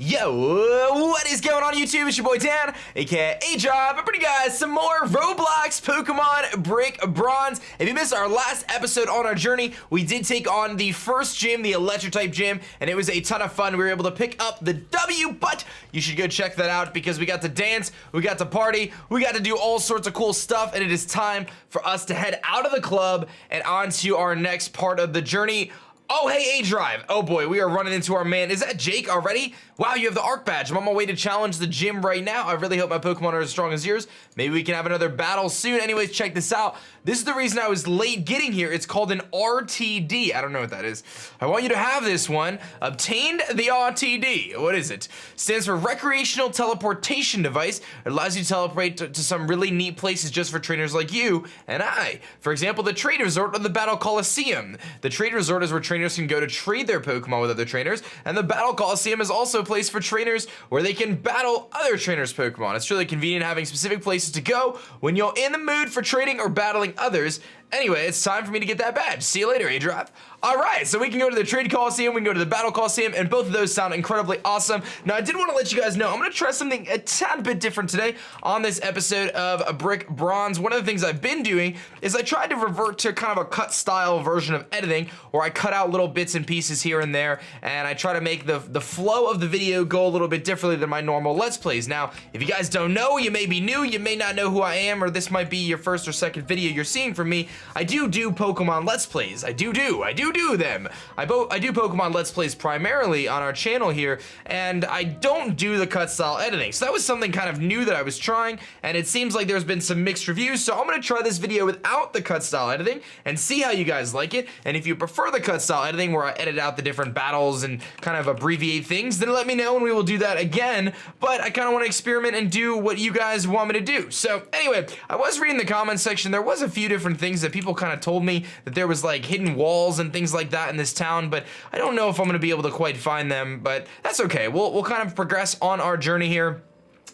Yo, what is going on YouTube? It's your boy Dan, aka aDrive. I'm bringing you guys some more Roblox Pokemon Brick Bronze. If you missed our last episode on our journey, we did take on the first gym, the electric type gym, and it was a ton of fun. We were able to pick up the W, but you should go check that out because we got to dance, we got to party, we got to do all sorts of cool stuff, and it is time for us to head out of the club and on to our next part of the journey. Oh, hey, aDrive. Oh boy, we are running into our man. Is that Jake already? Wow, you have the ARC badge. I'm on my way to challenge the gym right now. I really hope my Pokemon are as strong as yours. Maybe we can have another battle soon. Anyways, check this out. This is the reason I was late getting here. It's called an RTD. I don't know what that is. I want you to have this one. Obtained the RTD. What is it? Stands for Recreational Teleportation Device. It allows you to teleport to some really neat places just for trainers like you and I. For example, the Trade Resort or the Battle Coliseum. The Trade Resort is where trainers can go to trade their Pokemon with other trainers, and the Battle Coliseum is also a place for trainers where they can battle other trainers' Pokemon. It's really convenient having specific places to go when you're in the mood for trading or battling others. Anyway, it's time for me to get that badge. See you later, aDrive. All right, so we can go to the Trade Coliseum, we can go to the Battle Coliseum, and both of those sound incredibly awesome. Now, I did want to let you guys know, I'm going to try something a tad bit different today on this episode of a Brick Bronze. One of the things I've been doing is I tried to revert to kind of a cut style version of editing, where I cut out little bits and pieces here and there, and I try to make the flow of the video go a little bit differently than my normal Let's Plays. Now, if you guys don't know, you may be new, you may not know who I am, or this might be your first or second video you're seeing from me. I do Pokemon Let's Plays. I do them. I do Pokemon Let's Plays primarily on our channel here, and I don't do the cut style editing. So that was something kind of new that I was trying, and it seems like there's been some mixed reviews, so I'm gonna try this video without the cut style editing and see how you guys like it. And if you prefer the cut style editing where I edit out the different battles and kind of abbreviate things, then let me know and we will do that again. But I kind of want to experiment and do what you guys want me to do. So anyway, I was reading the comments section. There was a few different things that people kind of told me that there was like hidden walls and things like that in this town, but I don't know if I'm going to be able to quite find them, but that's okay. We'll kind of progress on our journey here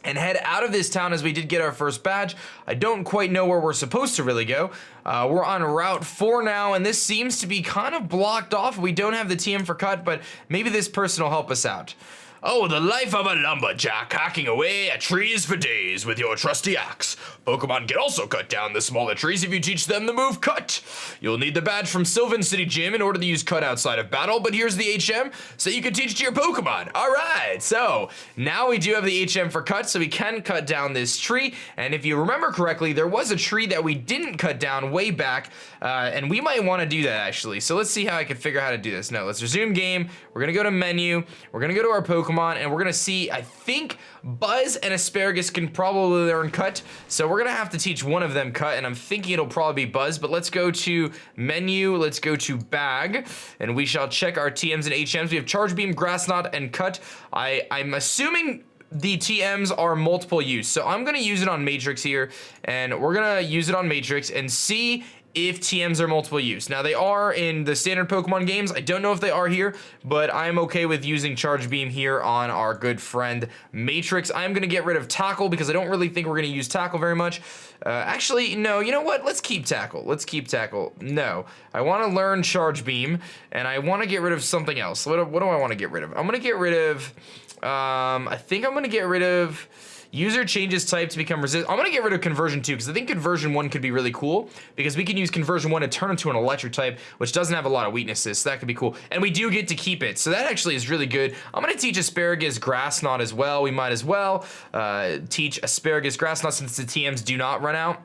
and head out of this town as we did get our first badge. I don't quite know where we're supposed to really go. We're on Route 4 now, and this seems to be kind of blocked off. We don't have the TM for cut, but maybe this person will help us out. Oh, the life of a lumberjack, hacking away at trees for days with your trusty axe. Pokemon can also cut down the smaller trees if you teach them the move cut. You'll need the badge from Sylvan City Gym in order to use cut outside of battle, but here's the HM so you can teach it to your Pokemon. All right, so now we do have the HM for cut, so we can cut down this tree. And if you remember correctly, there was a tree that we didn't cut down way back, and we might want to do that actually. So let's see how I can figure out how to do this. No, let's resume game. We're gonna go to menu. We're gonna go to our Pokemon, and we're gonna see, I think Buzz and Asparagus can probably learn cut, so we're gonna have to teach one of them cut, and I'm thinking it'll probably be Buzz, but let's go to menu, let's go to bag, and we shall check our TMs and HMs. We have Charge Beam, Grass Knot, and Cut. I'm assuming the TMs are multiple use, so I'm gonna use it on Matrix here, and we're gonna use it on Matrix and see if TMs are multiple use. Now, they are in the standard Pokemon games. I don't know if they are here, but I'm okay with using Charge Beam here on our good friend Matrix. I'm gonna get rid of Tackle because I don't really think we're gonna use Tackle very much. Actually, no, you know what? Let's keep Tackle. Let's keep Tackle. No, I wanna learn Charge Beam, and I wanna get rid of something else. What do I wanna get rid of? I'm gonna get rid of, I think I'm gonna get rid of user changes type to become resist. I'm gonna get rid of conversion 2 because I think conversion 1 could be really cool because we can use conversion 1 to turn into an electric type, which doesn't have a lot of weaknesses, so that could be cool. And we do get to keep it, so that actually is really good. I'm gonna teach Asparagus Grass Knot as well. We might as well teach Asparagus Grass Knot since the TMs do not run out.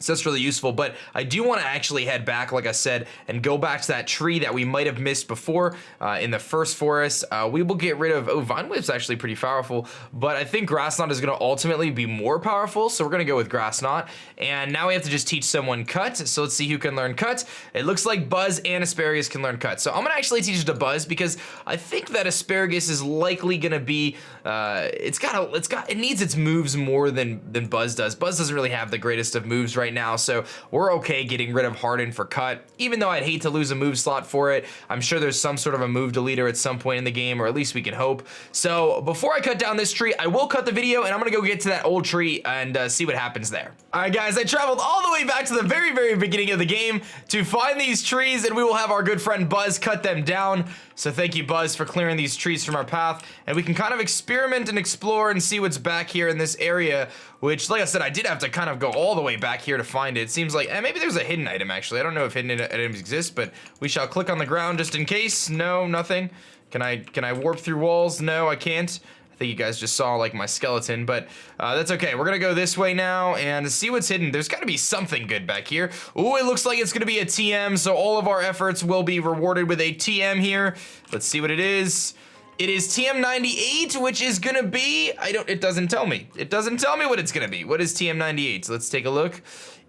So that's really useful, but I do want to actually head back, like I said, and go back to that tree that we might have missed before in the first forest. We will get rid of, Vine Whip's actually pretty powerful, but I think Grass Knot is going to ultimately be more powerful, so we're going to go with Grass Knot. And now we have to just teach someone Cut, so let's see who can learn Cut. It looks like Buzz and Asparagus can learn Cut, so I'm going to actually teach it to Buzz because I think that Asparagus is likely going to be, it needs its moves more than Buzz does. Buzz doesn't really have the greatest of moves right now, so we're okay getting rid of Harden for Cut, even though I'd hate to lose a move slot for it. I'm sure there's some sort of a move deleter at some point in the game, or at least we can hope. So before I cut down this tree, I will cut the video, and I'm gonna go get to that old tree and see what happens there. All right, guys, I traveled all the way back to the very beginning of the game to find these trees, and we will have our good friend Buzz cut them down. So thank you, Buzz, for clearing these trees from our path. And we can kind of experiment and explore and see what's back here in this area, which, like I said, I did have to kind of go all the way back here to find it. It seems like, maybe there's a hidden item, actually. I don't know if hidden items exist, but we shall click on the ground just in case. No, nothing. Can I warp through walls? No, I can't. I think you guys just saw like my skeleton, but that's okay. We're gonna go this way now and see what's hidden. There's gotta be something good back here. Ooh, it looks like it's gonna be a TM, so all of our efforts will be rewarded with a TM here. Let's see what it is. It is TM98, which is gonna be, it doesn't tell me. It doesn't tell me what it's gonna be. What is TM98? So let's take a look.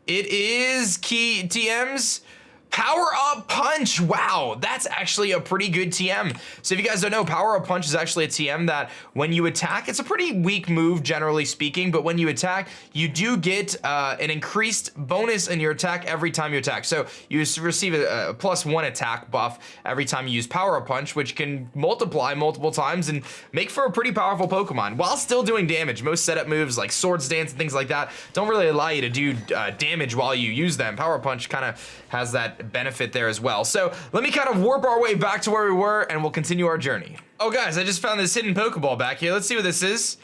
It is key TMs. Power Up Punch. Wow, that's actually a pretty good TM. So if you guys don't know, Power Up Punch is actually a TM that when you attack, it's a pretty weak move generally speaking, but when you attack, you do get an increased bonus in your attack every time you attack. So you receive a +1 attack buff every time you use Power Up Punch, which can multiply multiple times and make for a pretty powerful Pokemon while still doing damage. Most setup moves like Swords Dance and things like that don't really allow you to do damage while you use them. Power Up Punch kind of has that benefit there as well. So let me kind of warp our way back to where we were and we'll continue our journey. Oh guys, I just found this hidden Pokeball back here. Let's see what this is.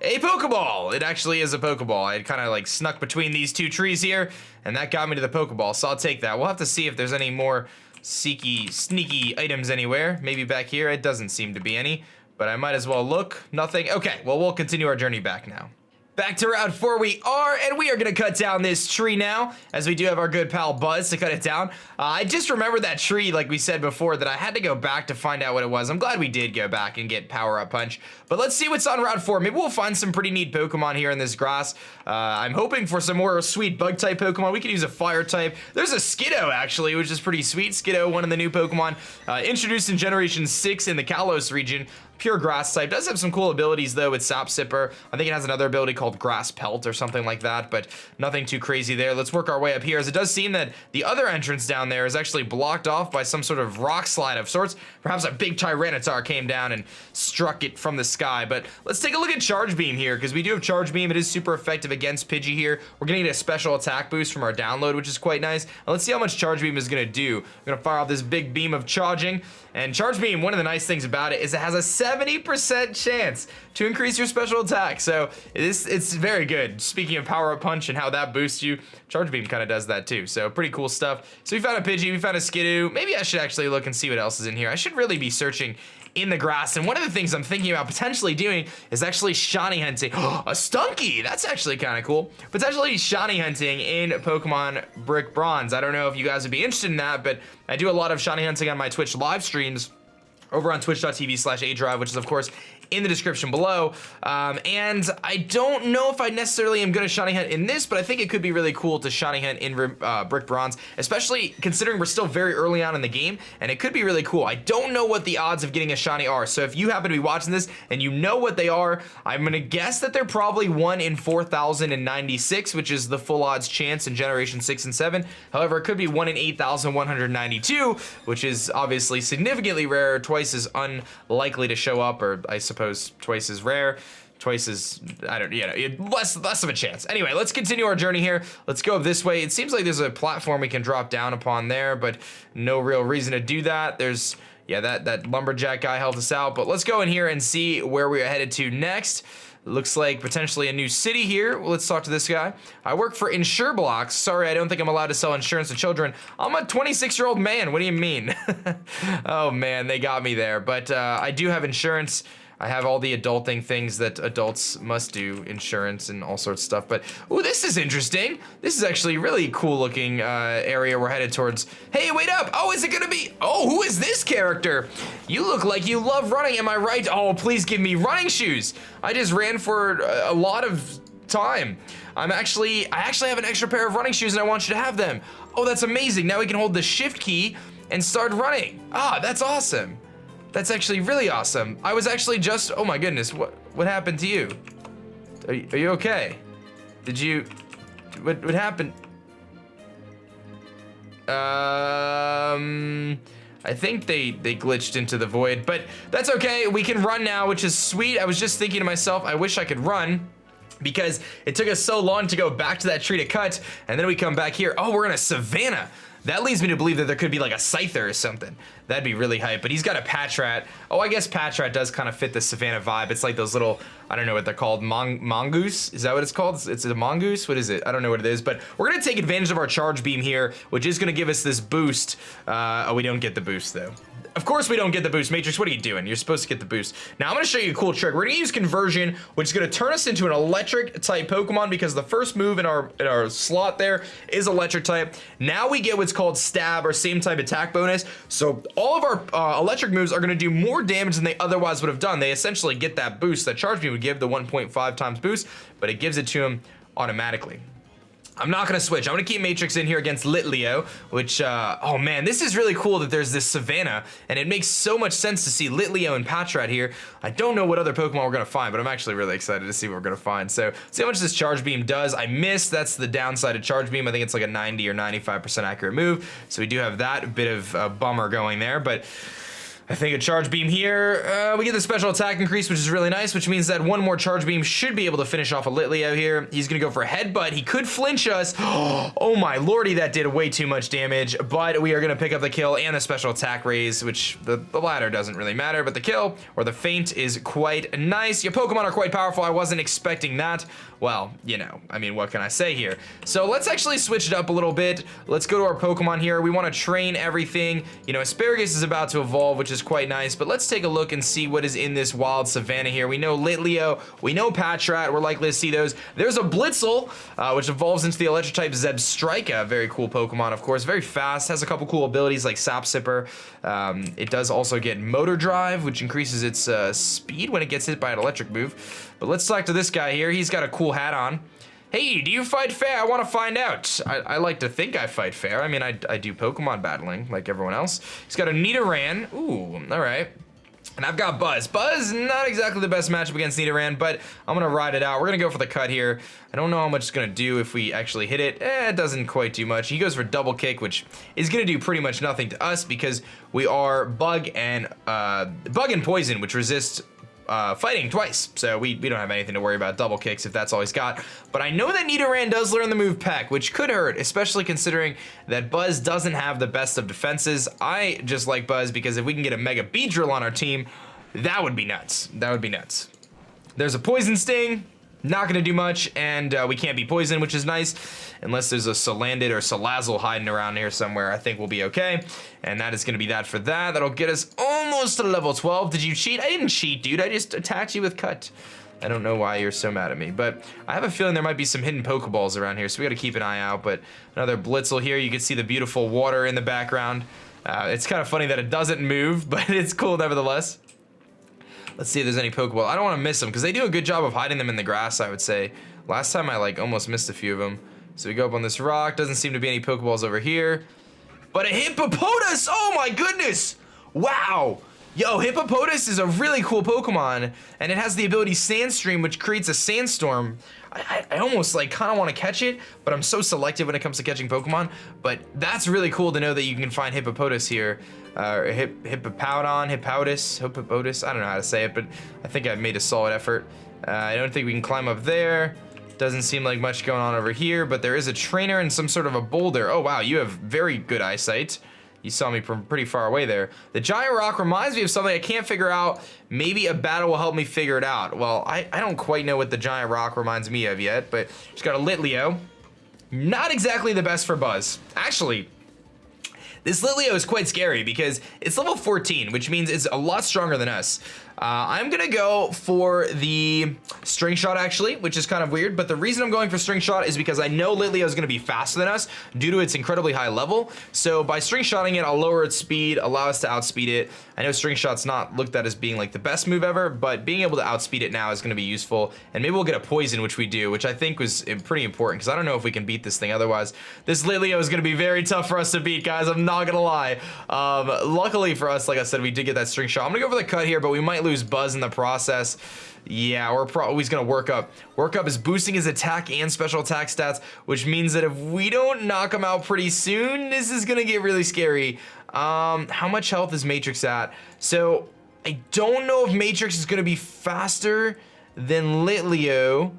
A Pokeball. It actually is a Pokeball. I kind of like snuck between these two trees here and that got me to the Pokeball, so I'll take that. We'll have to see if there's any more sneaky items anywhere. Maybe back here. It doesn't seem to be any, but I might as well look. Nothing. Okay, well, we'll continue our journey back now. Back to Route 4 we are, and we are gonna cut down this tree now, as we do have our good pal Buzz to cut it down. I just remembered that tree, like we said before, that I had to go back to find out what it was. I'm glad we did go back and get Power Up Punch, but let's see what's on Route 4. Maybe we'll find some pretty neat Pokemon here in this grass. I'm hoping for some more sweet Bug-type Pokemon. We could use a Fire-type. There's a Skiddo, actually, which is pretty sweet. Skiddo, one of the new Pokemon, introduced in Generation 6 in the Kalos region. Pure grass type. Does have some cool abilities though with Sap Sipper. I think it has another ability called Grass Pelt or something like that, but nothing too crazy there. Let's work our way up here, as it does seem that the other entrance down there is actually blocked off by some sort of rock slide of sorts. Perhaps a big Tyranitar came down and struck it from the sky. But let's take a look at Charge Beam here, because we do have Charge Beam. It is super effective against Pidgey here. We're gonna get a special attack boost from our download, which is quite nice. And let's see how much Charge Beam is gonna do. We're gonna fire off this big beam of charging. And Charge Beam, one of the nice things about it is it has a 70% chance to increase your special attack. So it's very good. Speaking of Power Up Punch and how that boosts you, Charge Beam kind of does that too. So pretty cool stuff. So we found a Pidgey, we found a Skidoo. Maybe I should actually look and see what else is in here. I should really be searching in the grass, and one of the things I'm thinking about potentially doing is actually shiny hunting. A Stunky, that's actually kind of cool. Potentially shiny hunting in Pokemon Brick Bronze. I don't know if you guys would be interested in that, but I do a lot of shiny hunting on my Twitch live streams over on twitch.tv/aDrive, which is of course in the description below. And I don't know if I necessarily am gonna shiny hunt in this, but I think it could be really cool to shiny hunt in Brick Bronze, especially considering we're still very early on in the game, and it could be really cool. I don't know what the odds of getting a shiny are, so if you happen to be watching this and you know what they are, I'm gonna guess that they're probably 1 in 4,096, which is the full odds chance in Generation 6 and 7. However, it could be 1 in 8,192, which is obviously significantly rarer, twice as unlikely to show up, or I suppose twice as rare, twice as, I don't, you know, less of a chance. Anyway, let's continue our journey here. Let's go this way. It seems like there's a platform we can drop down upon there, but no real reason to do that. There's, yeah, that lumberjack guy helped us out, but let's go in here and see where we're headed to next. Looks like potentially a new city here. Well, let's talk to this guy. I work for InsureBlocks. Sorry, I don't think I'm allowed to sell insurance to children. I'm a 26-year-old man. What do you mean? Oh man, they got me there. But I do have insurance. I have all the adulting things that adults must do, insurance and all sorts of stuff. But, ooh, this is interesting. This is actually a really cool looking area we're headed towards. Hey, wait up. Oh, is it gonna be, oh, who is this character? You look like you love running, am I right? Oh, please give me running shoes. I just ran for a lot of time. I actually have an extra pair of running shoes and I want you to have them. Oh, that's amazing. Now we can hold the shift key and start running. Ah, that's awesome. That's actually really awesome. I was actually just, oh my goodness, what happened to you? Are you okay? Did you, what happened? I think they glitched into the void, but that's okay. We can run now, which is sweet. I was just thinking to myself, I wish I could run, because it took us so long to go back to that tree to cut, and then we come back here. Oh, we're in a Savannah. That leads me to believe that there could be like a Scyther or something. That'd be really hype, but he's got a Patrat. Oh, I guess Patrat does kind of fit the Savannah vibe. It's like those little, I don't know what they're called, mongoose? Is that what it's called? It's a mongoose? What is it? I don't know what it is, but we're gonna take advantage of our charge beam here, which is gonna give us this boost. Oh, we don't get the boost though. Of course we don't get the boost. Matrix, what are you doing? You're supposed to get the boost. Now I'm gonna show you a cool trick. We're gonna use conversion, which is gonna turn us into an electric type Pokemon because the first move in our slot there is electric type. Now we get what's called stab or same type attack bonus. So all of our electric moves are gonna do more damage than they otherwise would have done. They essentially get that boost that charge beam would give, the 1.5 times boost, but it gives it to them automatically. I'm not gonna switch. I'm gonna keep Matrix in here against Litleo, which, oh man, this is really cool that there's this Savannah, and it makes so much sense to see Litleo and Patrat here. I don't know what other Pokemon we're gonna find, but I'm actually really excited to see what we're gonna find. So, see how much this Charge Beam does. I missed, that's the downside of Charge Beam. I think it's like a 90 or 95% accurate move, so we do have that bit of bummer going there, but I think a Charge Beam here, we get the special attack increase, which is really nice, which means that one more Charge Beam should be able to finish off a Litleo here. He's gonna go for a Headbutt. He could flinch us. Oh my lordy, that did way too much damage, but we are gonna pick up the kill and the special attack raise, which the latter doesn't really matter, but the kill or the feint is quite nice. Your Pokemon are quite powerful. I wasn't expecting that. Well, you know, I mean, what can I say here? So let's actually switch it up a little bit. Let's go to our Pokemon here. We wanna train everything. You know, Asparagus is about to evolve, which is quite nice, but let's take a look and see what is in this wild Savannah here. We know Litleo, we know Patrat, we're likely to see those. There's a Blitzel, which evolves into the electric type Zebstrika, very cool Pokemon, of course, very fast, has a couple cool abilities like Sap Sipper. It does also get Motor Drive, which increases its speed when it gets hit by an electric move. But let's talk to this guy here. He's got a cool hat on. Hey, do you fight fair? I want to find out. I like to think I fight fair. I mean, I do Pokemon battling like everyone else. He's got a Nidoran. Ooh, all right. And I've got Buzz. Buzz, not exactly the best matchup against Nidoran, but I'm going to ride it out. We're going to go for the cut here. I don't know how much it's going to do if we actually hit it. It doesn't quite do much. He goes for Double Kick, which is going to do pretty much nothing to us because we are Bug and Poison, which resist fighting twice, so we don't have anything to worry about double kicks if that's all he's got. But I know that Nidoran does learn the move Peck, which could hurt, especially considering that Buzz doesn't have the best of defenses. I just like Buzz because if we can get a Mega Beedrill on our team, that would be nuts. That would be nuts. There's a Poison Sting, not gonna do much, and we can't be poisoned, which is nice, unless there's a Salandit or Salazzle hiding around here somewhere. I think we'll be okay, and that is gonna be that for that. That'll get us almost to level 12. Did you cheat? I didn't cheat, dude. I just attacked you with Cut. I don't know why you're so mad at me, but I have a feeling there might be some hidden Pokeballs around here, so we gotta keep an eye out. But another Blitzel here. You can see the beautiful water in the background. It's kind of funny that it doesn't move, but it's cool nevertheless. Let's see if there's any Pokeball. I don't want to miss them because they do a good job of hiding them in the grass, I would say. Last time I like almost missed a few of them. So we go up on this rock. Doesn't seem to be any Pokeballs over here. But a Hippopotas! Oh my goodness! Wow! Yo, Hippopotas is a really cool Pokemon, and it has the ability Sandstream, which creates a sandstorm. I almost like kind of want to catch it, but I'm so selective when it comes to catching Pokemon. But that's really cool to know that you can find Hippopotas here. Hippopotas, I don't know how to say it, but I think I've made a solid effort. I don't think we can climb up there. Doesn't seem like much going on over here, but there is a trainer and some sort of a boulder. Oh wow, you have very good eyesight. You saw me from pretty far away there. The giant rock reminds me of something I can't figure out. Maybe a battle will help me figure it out. Well, I don't quite know what the giant rock reminds me of yet, but just got a Litleo. Not exactly the best for Buzz. Actually, this Litleo is quite scary because it's level 14, which means it's a lot stronger than us. I'm gonna go for the String Shot actually, which is kind of weird, but the reason I'm going for String Shot is because I know Litleo is gonna be faster than us due to its incredibly high level. So by String Shotting it, I'll lower its speed, allow us to outspeed it. I know String Shot's not looked at as being like the best move ever, but being able to outspeed it now is gonna be useful. And maybe we'll get a Poison, which we do, which I think was pretty important because I don't know if we can beat this thing otherwise. This Litleo is gonna be very tough for us to beat, guys. I'm not gonna lie. Luckily for us, like I said, we did get that String Shot. I'm gonna go for the cut here, but we might lose Buzz in the process. Yeah, we're probably gonna work up. Work up is boosting his attack and special attack stats, which means that if we don't knock him out pretty soon, this is gonna get really scary. How much health is Matrix at? So I don't know if Matrix is gonna be faster than Litleo.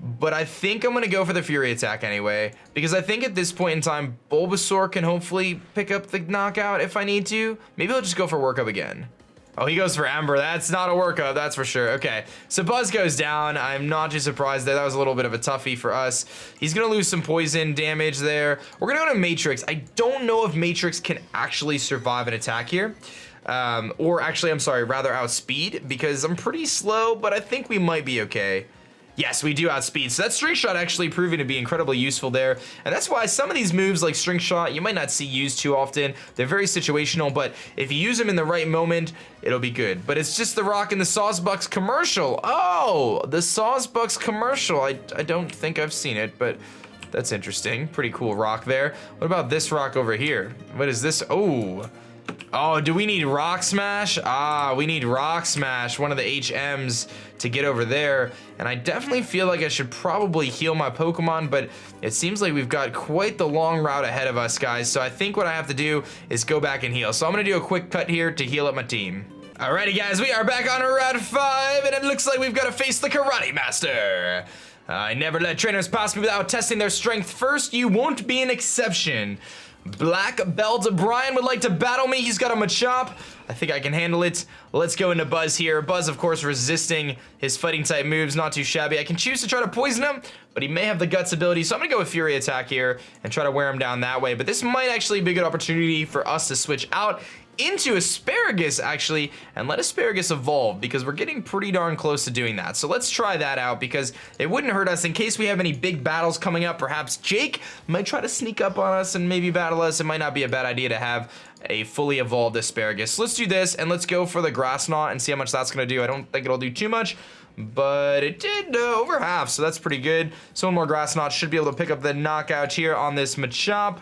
But I think I'm gonna go for the Fury attack anyway, because I think at this point in time, Bulbasaur can hopefully pick up the knockout if I need to. Maybe I'll just go for workup again. Oh, he goes for Ember. That's not a workup, that's for sure. Okay, so Buzz goes down. I'm not too surprised there. That was a little bit of a toughie for us. He's gonna lose some poison damage there. We're gonna go to Matrix. I don't know if Matrix can actually survive an attack here. Or actually, I'm sorry, rather outspeed, because I'm pretty slow, but I think we might be okay. Yes, we do outspeed. So that String Shot actually proving to be incredibly useful there. And that's why some of these moves like String Shot, you might not see used too often. They're very situational, but if you use them in the right moment, it'll be good. But it's just the rock in the Sawsbucks commercial. Oh, the Sawsbucks commercial. I don't think I've seen it, but that's interesting. Pretty cool rock there. What about this rock over here? What is this? Oh, do we need Rock Smash? Ah, we need Rock Smash, one of the HMs to get over there. And I definitely feel like I should probably heal my Pokemon, but it seems like we've got quite the long route ahead of us, guys. So I think what I have to do is go back and heal. So I'm gonna do a quick cut here to heal up my team. Alrighty, guys, we are back on Route 5, and it looks like we've got to face the Karate Master. I never let trainers pass me without testing their strength first. You won't be an exception. Black Belt Brian would like to battle me. He's got a Machop. I think I can handle it. Let's go into Buzz here. Buzz, of course, resisting his fighting type moves. Not too shabby. I can choose to try to poison him, but he may have the guts ability. So I'm going to go with Fury Attack here and try to wear him down that way. But this might actually be a good opportunity for us to switch out into Asparagus, actually, and let Asparagus evolve, because we're getting pretty darn close to doing that. So let's try that out, because it wouldn't hurt us in case we have any big battles coming up. Perhaps Jake might try to sneak up on us and maybe battle us. It might not be a bad idea to have a fully evolved Asparagus. So let's do this, and let's go for the Grass Knot and see how much that's going to do. I don't think it'll do too much, but it did over half, so that's pretty good. So one more Grass Knot should be able to pick up the knockout here on this Machop.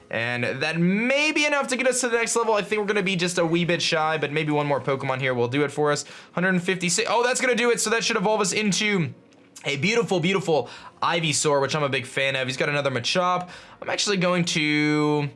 And that may be enough to get us to the next level. I think we're going to be just a wee bit shy, but maybe one more Pokemon here will do it for us. 156. Oh, that's going to do it. So that should evolve us into a beautiful, beautiful Ivysaur, which I'm a big fan of. He's got another Machop. I'm actually going to...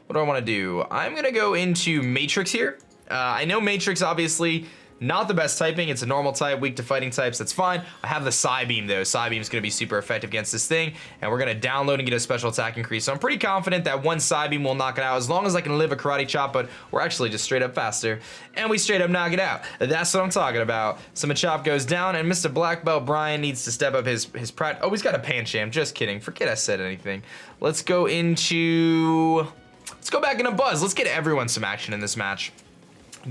What do I want to do? I'm going to go into Matrix here. I know Matrix, obviously, not the best typing. It's a normal type, weak to fighting types. That's fine. I have the Psybeam, though. Psybeam's going to be super effective against this thing, and we're going to download and get a special attack increase. So I'm pretty confident that one Psybeam will knock it out, as long as I can live a Karate Chop, but we're actually just straight up faster, and we straight up knock it out. That's what I'm talking about. So Machop goes down, and Mr. Black Belt Brian needs to step up his pride. Oh, he's got a Pancham. Just kidding. Forget I said anything. Let's go into... Let's go back into Buzz. Let's get everyone some action in this match.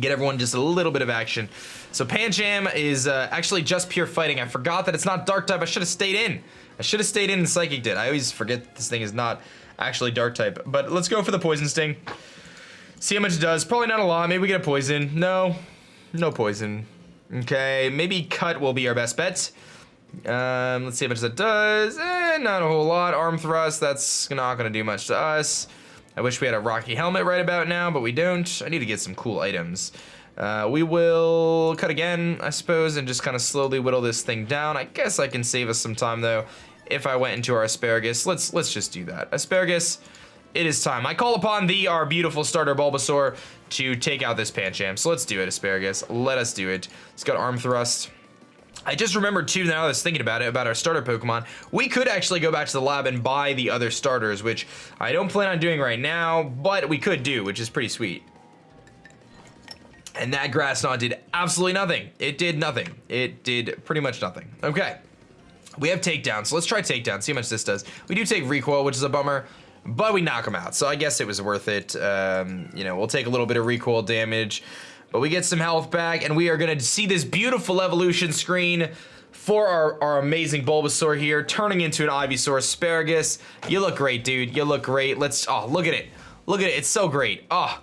Get everyone just a little bit of action. So Pancham is actually just pure fighting. I forgot that it's not dark type. I should have stayed in. I should have stayed in and Psychic did. I always forget this thing is not actually dark type. But let's go for the Poison Sting. See how much it does. Probably not a lot. Maybe we get a poison. No. No poison. Okay. Maybe Cut will be our best bet. Let's see how much that does. Not a whole lot. Arm Thrust. That's not going to do much to us. I wish we had a Rocky Helmet right about now, but we don't. I need to get some cool items. We will cut again, I suppose, and just kind of slowly whittle this thing down. I guess I can save us some time, though, if I went into our Asparagus. Let's just do that. Asparagus, it is time. I call upon thee, our beautiful starter Bulbasaur, to take out this Pancham. So let's do it, Asparagus. Let us do it. It's got Arm Thrust. I just remembered too, now I was thinking about it, about our starter Pokemon. We could actually go back to the lab and buy the other starters, which I don't plan on doing right now, but we could do, which is pretty sweet. And that Grass Knot did absolutely nothing. It did nothing. It did pretty much nothing. Okay. We have Takedown, so let's try Takedown, see how much this does. We do take Recoil, which is a bummer, but we knock him out, so I guess it was worth it. You know, we'll take a little bit of recoil damage, but we get some health back, and we are going to see this beautiful evolution screen for our amazing Bulbasaur here, turning into an Ivysaur. Asparagus, you look great, dude. You look great. Let's, oh, look at it. Look at it. It's so great. Oh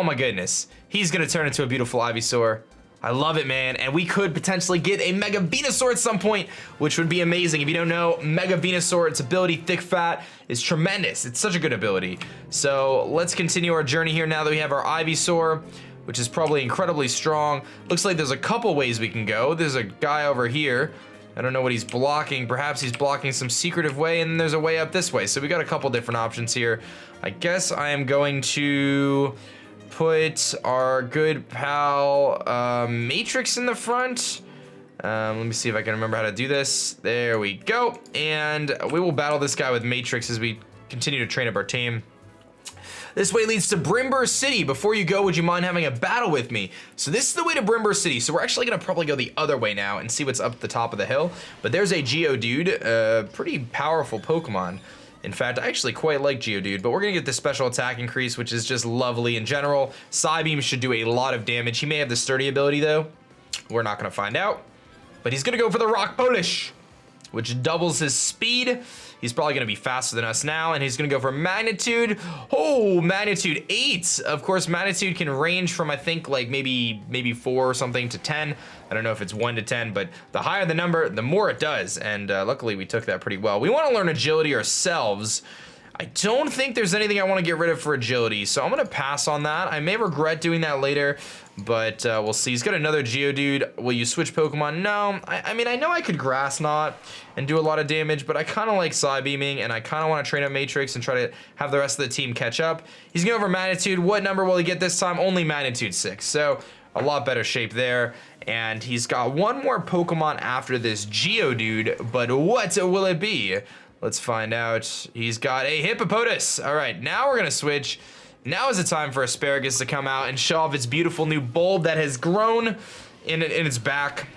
my goodness. He's going to turn into a beautiful Ivysaur. I love it, man. And we could potentially get a Mega Venusaur at some point, which would be amazing. If you don't know, Mega Venusaur, its ability, Thick Fat, is tremendous. It's such a good ability. So let's continue our journey here now that we have our Ivysaur, which is probably incredibly strong. Looks like there's a couple ways we can go. There's a guy over here. I don't know what he's blocking. Perhaps he's blocking some secretive way, and there's a way up this way. So we got a couple different options here. I guess I am going to put our good pal Matrix in the front. Let me see if I can remember how to do this. There we go. And we will battle this guy with Matrix as we continue to train up our team. This way leads to Brimber City. Before you go, would you mind having a battle with me? So this is the way to Brimber City. So we're actually gonna probably go the other way now and see what's up the top of the hill. But there's a Geodude, pretty powerful Pokemon. In fact, I actually quite like Geodude, but we're gonna get the special attack increase, which is just lovely in general. Psybeam should do a lot of damage. He may have the sturdy ability though. We're not gonna find out. But he's gonna go for the Rock Polish, which doubles his speed. He's probably gonna be faster than us now, and he's gonna go for Magnitude. Oh, Magnitude 8. Of course, Magnitude can range from, I think, like maybe 4 or something to 10. I don't know if it's 1 to 10, but the higher the number, the more it does. And luckily, we took that pretty well. We wanna learn Agility ourselves. I don't think there's anything I wanna get rid of for Agility, so I'm gonna pass on that. I may regret doing that later, but we'll see. He's got another Geodude. Will you switch Pokemon? No. I mean, I know I could Grass Knot and do a lot of damage, but I kind of like Psybeaming, and I kind of want to train up Matrix and try to have the rest of the team catch up. He's going over Magnitude. What number will he get this time? Only Magnitude 6, so a lot better shape there. And he's got one more Pokemon after this Geodude, but what will it be? Let's find out. He's got a Hippopotas. All right, now we're going to switch. Now is the time for Asparagus to come out and show off its beautiful new bulb that has grown in its back.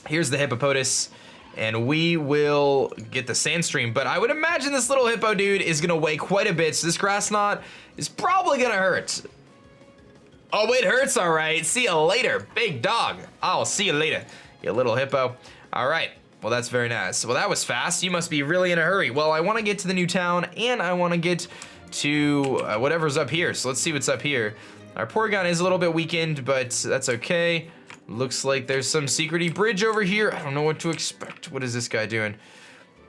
Here's the Hippopotas, and we will get the Sandstream. But I would imagine this little Hippo dude is gonna weigh quite a bit, so this Grass Knot is probably gonna hurt. Oh, it hurts, all right. See you later, big dog. I'll see you later, you little Hippo. All right. Well, that's very nice. Well, that was fast. You must be really in a hurry. Well, I want to get to the new town, and I want to get to whatever's up here. So let's see what's up here. Our Porygon is a little bit weakened, but that's okay. Looks like there's some secrety bridge over here. I don't know what to expect. What is this guy doing?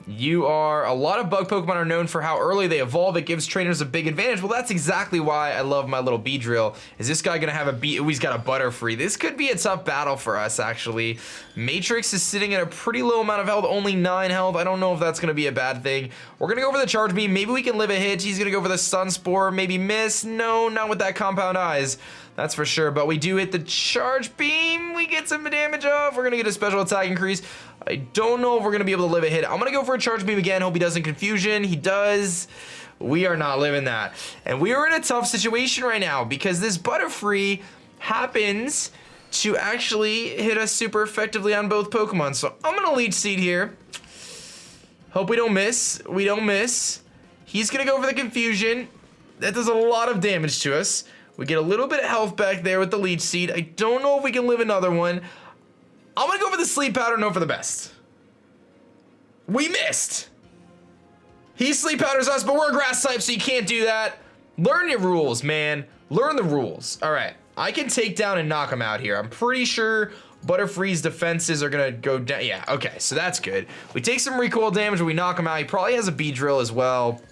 You are, a lot of bug Pokemon are known for how early they evolve. It gives trainers a big advantage. Well, that's exactly why I love my little Beedrill. Is this guy gonna have a oh, he's got a Butterfree. This could be a tough battle for us, actually. Matrix is sitting at a pretty low amount of health, only 9 health. I don't know if that's gonna be a bad thing. We're gonna go for the Charge Beam. Maybe we can live a hit. He's gonna go for the Sun Spore, maybe miss. No, not with that Compound Eyes. That's for sure, but we do hit the Charge Beam. We get some damage off. We're gonna get a special attack increase. I don't know if we're gonna be able to live a hit. I'm gonna go for a Charge Beam again. Hope he doesn't Confusion. He does. We are not living that. And we are in a tough situation right now because this Butterfree happens to actually hit us super effectively on both Pokemon. So I'm gonna Leech Seed here. Hope we don't miss. We don't miss. He's gonna go for the Confusion. That does a lot of damage to us. We get a little bit of health back there with the Leech Seed. I don't know if we can live another one. I'm gonna go for the Sleep Powder and hope for the best. We missed. He Sleep Powders us, but we're a Grass type, so you can't do that. Learn your rules, man. Learn the rules. All right, I can take down and knock him out here. I'm pretty sure Butterfree's defenses are gonna go down. Yeah, okay, so that's good. We take some recoil damage, but we knock him out. He probably has a Beedrill as well.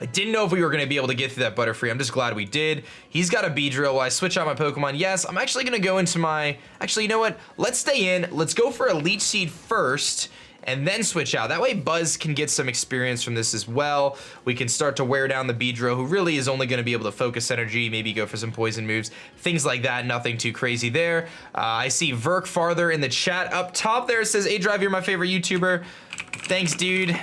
I didn't know if we were going to be able to get through that Butterfree. I'm just glad we did. He's got a Beedrill. While I switch out my Pokemon, yes, I'm actually going to go into my... Actually, you know what? Let's stay in. Let's go for a Leech Seed first and then switch out. That way Buzz can get some experience from this as well. We can start to wear down the Beedrill, who really is only going to be able to focus energy, maybe go for some poison moves, things like that. Nothing too crazy there. I see Verk farther in the chat. Up top there, it says, aDrive, you're my favorite YouTuber. Thanks, dude.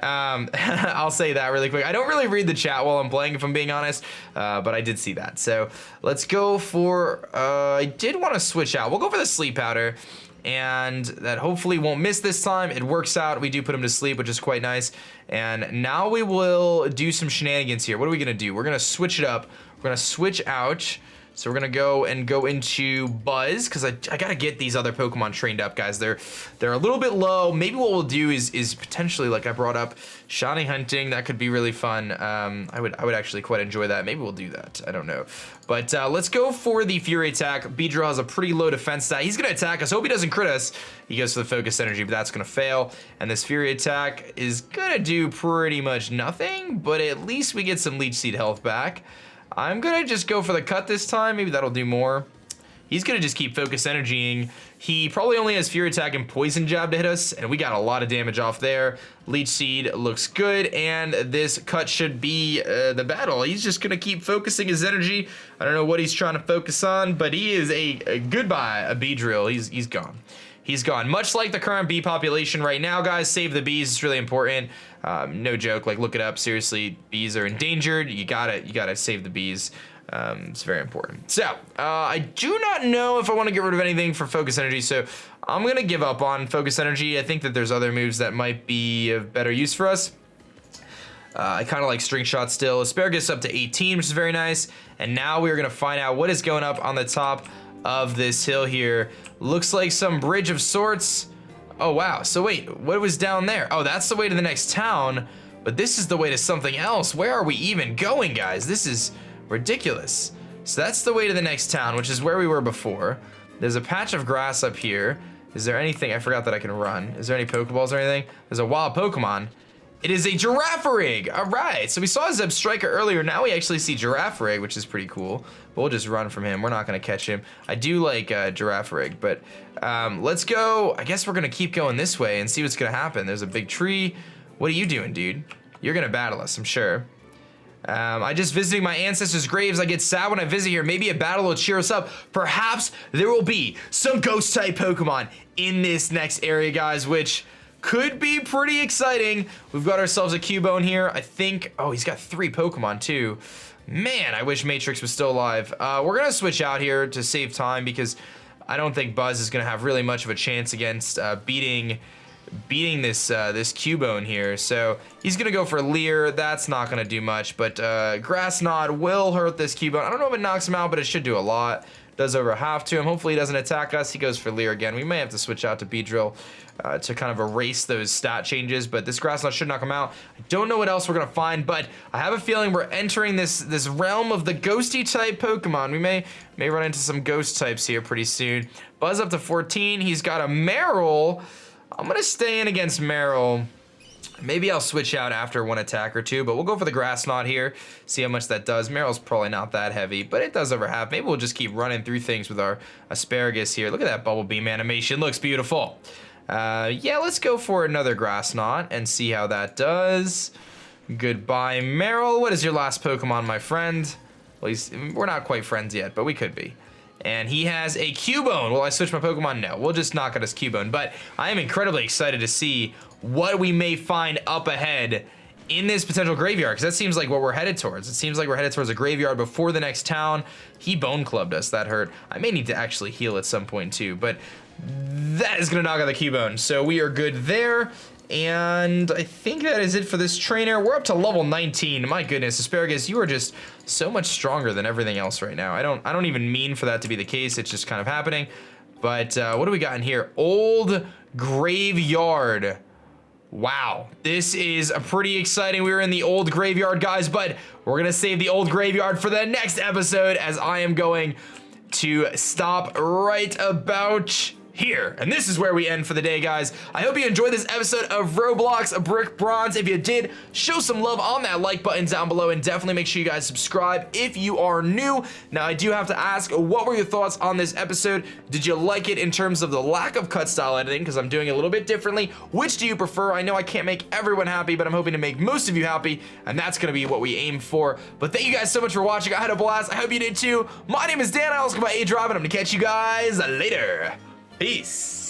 I'll say that really quick. I don't really read the chat while I'm playing, if I'm being honest, but I did see that. So let's go for, I did want to switch out. We'll go for the Sleep Powder, and that hopefully won't miss this time. It works out. We do put him to sleep, which is quite nice. And now we will do some shenanigans here. What are we going to do? We're going to switch it up. We're going to switch out. So we're gonna go into Buzz, because I gotta get these other Pokemon trained up, guys. They're a little bit low. Maybe what we'll do is potentially, like I brought up, Shiny Hunting. That could be really fun. I would actually quite enjoy that. Maybe we'll do that. I don't know. But let's go for the Fury Attack. Beedrill has a pretty low defense stat. He's gonna attack us. Hope he doesn't crit us. He goes for the Focus Energy, but that's gonna fail. And this Fury Attack is gonna do pretty much nothing, but at least we get some Leech Seed health back. I'm gonna just go for the cut this time. Maybe that'll do more. He's gonna just keep Focus Energying. He probably only has Fury Attack and Poison Jab to hit us, and we got a lot of damage off there. Leech Seed looks good, and this cut should be the battle. He's just gonna keep focusing his energy. I don't know what he's trying to focus on, but he is a goodbye, a Beedrill. He's gone. he's gone. Much like the current bee population right now, guys, save the bees. It's really important. No joke, like look it up. Seriously, bees are endangered. You gotta save the bees. It's very important. So, I do not know if I want to get rid of anything for focus energy, so I'm going to give up on focus energy. I think that there's other moves that might be of better use for us. I kind of like string shot still. Asparagus up to 18, which is very nice. And now we're going to find out what is going up on the top of this hill here. Looks like some bridge of sorts. Oh, wow. So wait, what was down there? Oh, that's the way to the next town, but this is the way to something else. Where are we even going, guys? This is ridiculous. So that's the way to the next town, which is where we were before. There's a patch of grass up here. Is there anything? I forgot that I can run. Is there any Pokeballs or anything? There's a wild Pokemon. It is a Girafarig. All right, so we saw Zeb Striker earlier. Now we actually see Girafarig, which is pretty cool. But we'll just run from him. We're not gonna catch him. I do like Girafarig, but let's go. I guess we're gonna keep going this way and see what's gonna happen. There's a big tree. What are you doing, dude? You're gonna battle us, I'm sure. I just visiting my ancestors' graves. I get sad when I visit here. Maybe a battle will cheer us up. Perhaps there will be some ghost type Pokemon in this next area, guys, which could be pretty exciting. We've got ourselves a Cubone here. I think, oh, he's got 3 Pokemon too. Man, I wish Matrix was still alive. We're gonna switch out here to save time because I don't think Buzz is gonna have really much of a chance against beating this Cubone here. So he's gonna go for Leer. That's not gonna do much, but Grass Knot will hurt this Cubone. I don't know if it knocks him out, but it should do a lot. Does over half to him. Hopefully he doesn't attack us. He goes for Leer again. We may have to switch out to Beedrill to kind of erase those stat changes, but this Grass Knot should knock him out. I don't know what else we're gonna find, but I have a feeling we're entering this realm of the ghosty type Pokemon. We may run into some ghost types here pretty soon. Buzz up to 14. He's got a Marill. I'm gonna stay in against Marill. Maybe I'll switch out after one attack or two, but we'll go for the Grass Knot here, see how much that does. Marill's probably not that heavy, but it does over half. Maybe we'll just keep running through things with our Asparagus here. Look at that Bubble Beam animation, looks beautiful. Yeah, let's go for another Grass Knot and see how that does. Goodbye, Marill. What is your last Pokemon, my friend? Well, we're not quite friends yet, but we could be. And he has a Cubone. Will I switch my Pokemon? No, we'll just knock out his Cubone. But I am incredibly excited to see what we may find up ahead in this potential graveyard, because that seems like what we're headed towards. It seems like we're headed towards a graveyard before the next town. He Bone Clubbed us, that hurt. I may need to actually heal at some point too, but that is gonna knock out the Cubone. So we are good there. And I think that is it for this trainer. We're up to level 19. My goodness, Asparagus, you are just so much stronger than everything else right now. I don't even mean for that to be the case. It's just kind of happening. But what do we got in here? Old Graveyard. Wow, this is a pretty exciting. We're in the old graveyard, guys, but we're gonna save the old graveyard for the next episode, as I am going to stop right about here. And this is where we end for the day, guys. I hope you enjoyed this episode of Roblox Brick Bronze. If you did, show some love on that like button down below, and definitely make sure you guys subscribe if you are new. Now, I do have to ask, what were your thoughts on this episode? Did you like it in terms of the lack of cut style editing, because I'm doing it a little bit differently? Which do you prefer? I know I can't make everyone happy, but I'm hoping to make most of you happy, and that's gonna be what we aim for. But thank you guys so much for watching. I had a blast. I hope you did too. My name is Dan. I also go by aDrive, and I'm gonna catch you guys later. Peace.